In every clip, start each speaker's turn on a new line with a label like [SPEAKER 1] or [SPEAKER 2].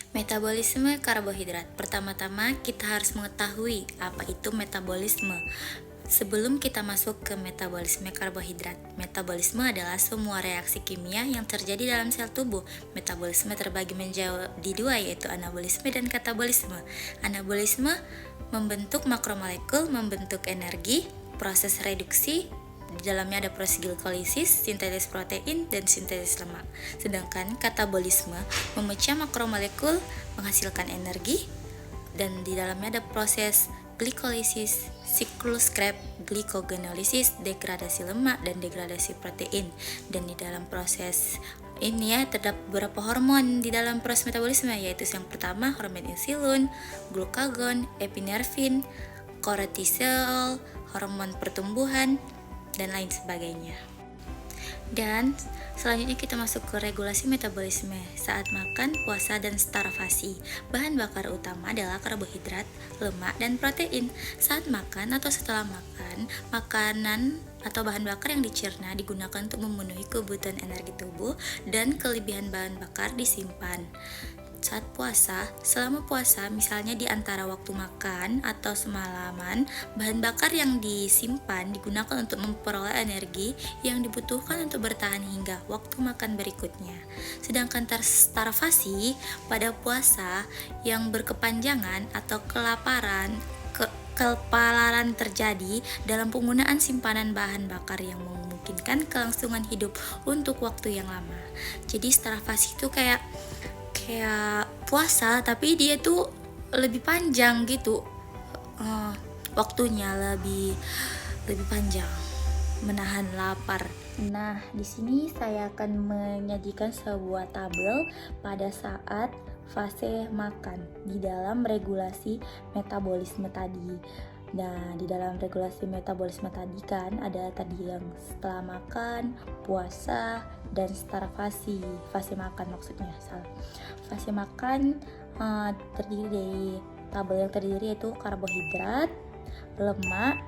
[SPEAKER 1] Metabolisme karbohidrat. Pertama-tama kita harus mengetahui apa itu metabolisme. Sebelum kita masuk ke metabolisme karbohidrat, metabolisme adalah semua reaksi kimia yang terjadi dalam sel tubuh. Metabolisme terbagi menjadi dua, yaitu anabolisme dan katabolisme. Anabolisme membentuk makromolekul, membentuk energi, proses reduksi. Di dalamnya ada proses glikolisis, sintesis protein, dan sintesis lemak. Sedangkan katabolisme memecah makromolekul, menghasilkan energi, dan di dalamnya ada proses glikolisis, siklus Krebs, glikogenolisis, degradasi lemak, dan degradasi protein. Dan di dalam proses ini terdapat beberapa hormon di dalam proses metabolisme, yaitu yang pertama hormon insulin, glukagon, epinervin, kortisol, hormon pertumbuhan, dan lain sebagainya. Dan selanjutnya kita masuk ke regulasi metabolisme saat makan, puasa, dan starvasi. Bahan bakar utama adalah karbohidrat, lemak, dan protein. Saat makan atau setelah makan, makanan atau bahan bakar yang dicerna digunakan untuk memenuhi kebutuhan energi tubuh dan kelebihan bahan bakar disimpan. Saat puasa, selama puasa, misalnya di antara waktu makan atau semalaman, bahan bakar yang disimpan digunakan untuk memperoleh energi yang dibutuhkan untuk bertahan hingga waktu makan berikutnya. Sedangkan starvasi pada puasa yang berkepanjangan atau kelaparan terjadi dalam penggunaan simpanan bahan bakar yang memungkinkan kelangsungan hidup untuk waktu yang lama. Jadi starvasi itu kayak puasa, tapi dia tuh lebih panjang gitu, waktunya lebih panjang, menahan lapar. Nah, di sini saya akan menyajikan sebuah tabel pada saat fase makan di dalam regulasi metabolisme tadi. Nah, di dalam regulasi metabolisme tadi kan ada tadi yang setelah makan, puasa, dan starvasi. Fase makan maksudnya, salah. Fase makan terdiri dari tabel yang terdiri yaitu karbohidrat, lemak,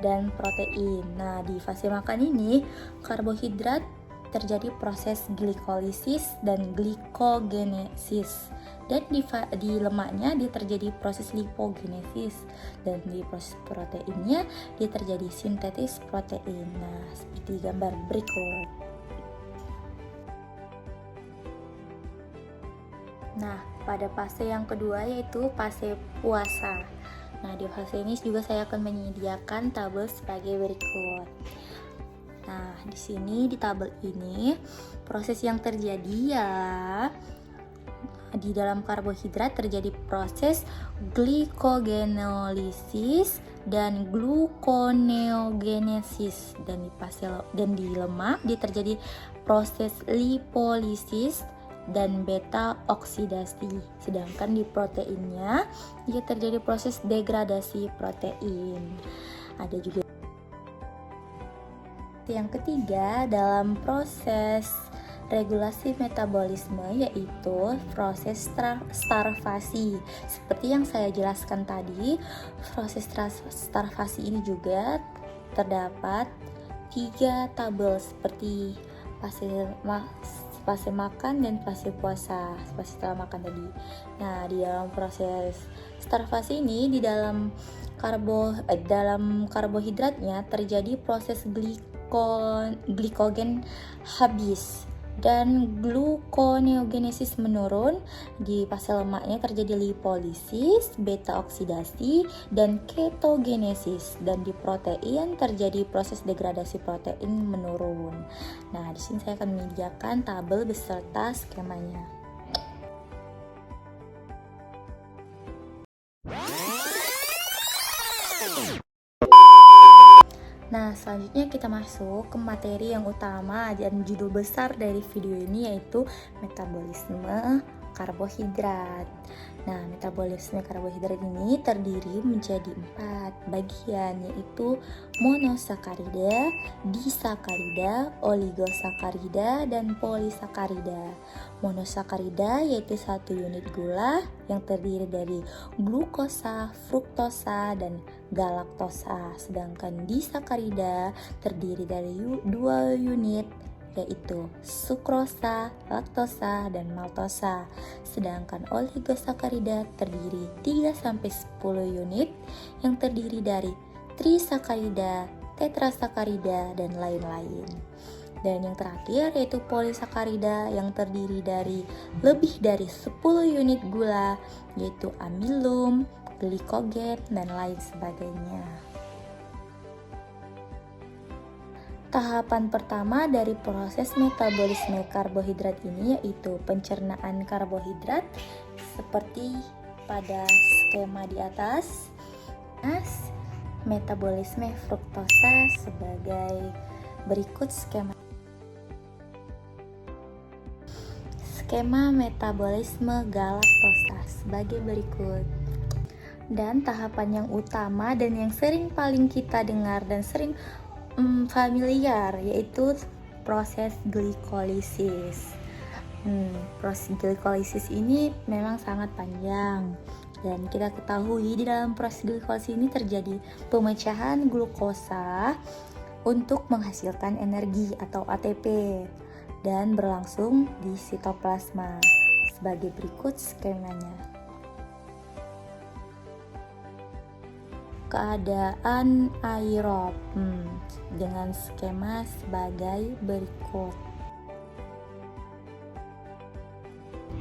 [SPEAKER 1] dan protein. Nah, di fase makan ini karbohidrat terjadi proses glikolisis dan glikogenesis, dan di lemaknya dia terjadi proses lipogenesis, dan di proses proteinnya dia terjadi sintetis protein. Nah, seperti gambar berikut. Nah, pada fase yang kedua yaitu fase puasa. Nah, di fase ini juga saya akan menyediakan tabel sebagai berikut. Nah, di sini di tabel ini proses yang terjadi ya di dalam karbohidrat terjadi proses glikogenolisis dan gluconeogenesis, dan di lemak dia terjadi proses lipolisis dan beta oksidasi. Sedangkan di proteinnya dia terjadi proses degradasi protein. Ada juga yang ketiga dalam proses regulasi metabolisme yaitu proses starvasi. Seperti yang saya jelaskan tadi, proses starvasi ini juga terdapat 3 tabel seperti fase makan dan fase puasa, fase setelah makan tadi. Nah, di dalam proses starvasi ini di dalam karbohidratnya terjadi proses glikogen habis dan gluconeogenesis menurun. Di fase lemaknya terjadi lipolisis, beta oksidasi, dan ketogenesis, dan di protein terjadi proses degradasi protein menurun. Nah, di sini saya akan menyediakan tabel beserta skemanya. Nah, selanjutnya kita masuk ke materi yang utama dan judul besar dari video ini yaitu metabolisme karbohidrat. Nah, metabolisme karbohidrat ini terdiri menjadi 4 bagian, yaitu monosakarida, disakarida, oligosakarida, dan polisakarida. Monosakarida yaitu 1 unit gula yang terdiri dari glukosa, fruktosa, dan galaktosa. Sedangkan disakarida terdiri dari 2 unit yaitu sukrosa, laktosa, dan maltosa. Sedangkan oligosakarida terdiri 3-10 unit yang terdiri dari trisakarida, tetrasakarida, dan lain-lain. Dan yang terakhir yaitu polisakarida yang terdiri dari lebih dari 10 unit gula, yaitu amilum, glikogen, dan lain sebagainya. Tahapan pertama dari proses metabolisme karbohidrat ini yaitu pencernaan karbohidrat seperti pada skema di atas. Metabolisme fruktosa sebagai berikut skema metabolisme galaktosa sebagai berikut. Dan tahapan yang utama dan yang sering paling kita dengar dan sering familiar yaitu proses glikolisis. Proses glikolisis ini memang sangat panjang dan kita ketahui di dalam proses glikolisis ini terjadi pemecahan glukosa untuk menghasilkan energi atau ATP dan berlangsung di sitoplasma. Sebagai berikut skemanya. Keadaan aerob dengan skema sebagai berikut.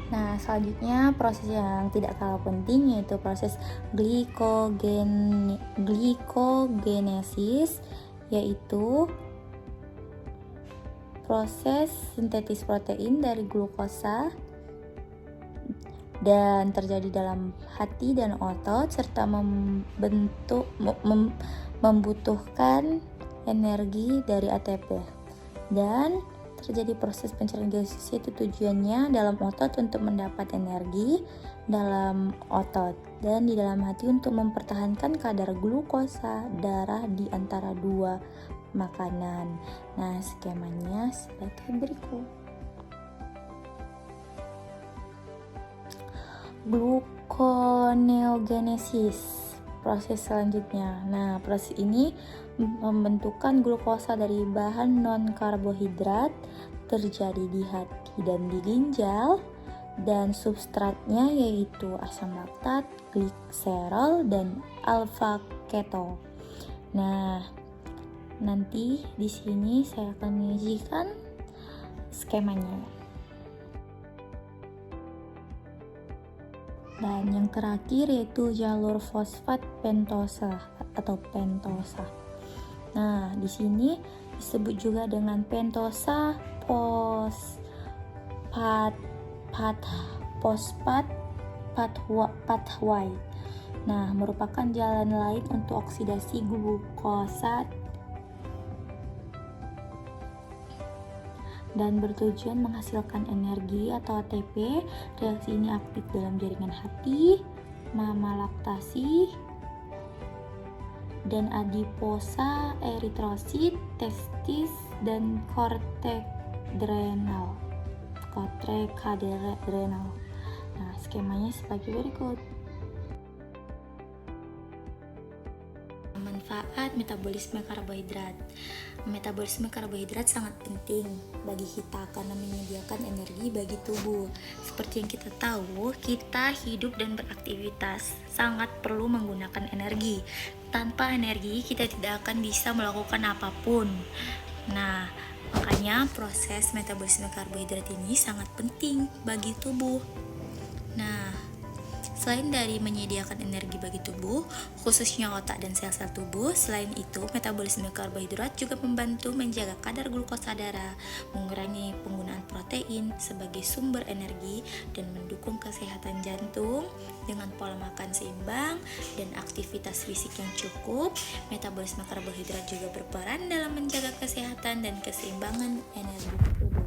[SPEAKER 1] Nah, selanjutnya proses yang tidak kalah penting yaitu proses glikogenesis, yaitu proses sintetis protein dari glukosa dan terjadi dalam hati dan otot serta membutuhkan energi dari ATP. Dan terjadi proses pencernaan glikolisis itu tujuannya dalam otot untuk mendapat energi dalam otot dan di dalam hati untuk mempertahankan kadar glukosa darah di antara dua makanan. Nah, skemanya sebagai berikut. Gluconeogenesis, proses selanjutnya. Nah, proses ini pembentukan glukosa dari bahan non-karbohidrat terjadi di hati dan di ginjal, dan substratnya yaitu asam laktat, glikserol, dan alfa keto. Nah, nanti di sini saya akan menyajikan skemanya. Dan yang terakhir yaitu jalur fosfat pentosa atau pentosa. Nah, di sini disebut juga dengan pentosa fosfat pathway. Nah, merupakan jalan lain untuk oksidasi glukosa dan bertujuan menghasilkan energi atau ATP. Reaksi ini aktif dalam jaringan hati, mama laktasi, dan adiposa, eritrosit, testis, dan korteks adrenal. Nah, skemanya sebagai berikut. Manfaat metabolisme karbohidrat. Metabolisme karbohidrat sangat penting bagi kita karena menyediakan energi bagi tubuh. Seperti yang kita tahu, kita hidup dan beraktivitas sangat perlu menggunakan energi. Tanpa energi, kita tidak akan bisa melakukan apapun. Nah, makanya proses metabolisme karbohidrat ini sangat penting bagi tubuh. Nah, selain dari menyediakan energi bagi tubuh, khususnya otak dan sel-sel tubuh, selain itu metabolisme karbohidrat juga membantu menjaga kadar glukosa darah, mengurangi penggunaan protein sebagai sumber energi, dan mendukung kesehatan jantung. Dengan pola makan seimbang dan aktivitas fisik yang cukup, metabolisme karbohidrat juga berperan dalam menjaga kesehatan dan keseimbangan energi tubuh.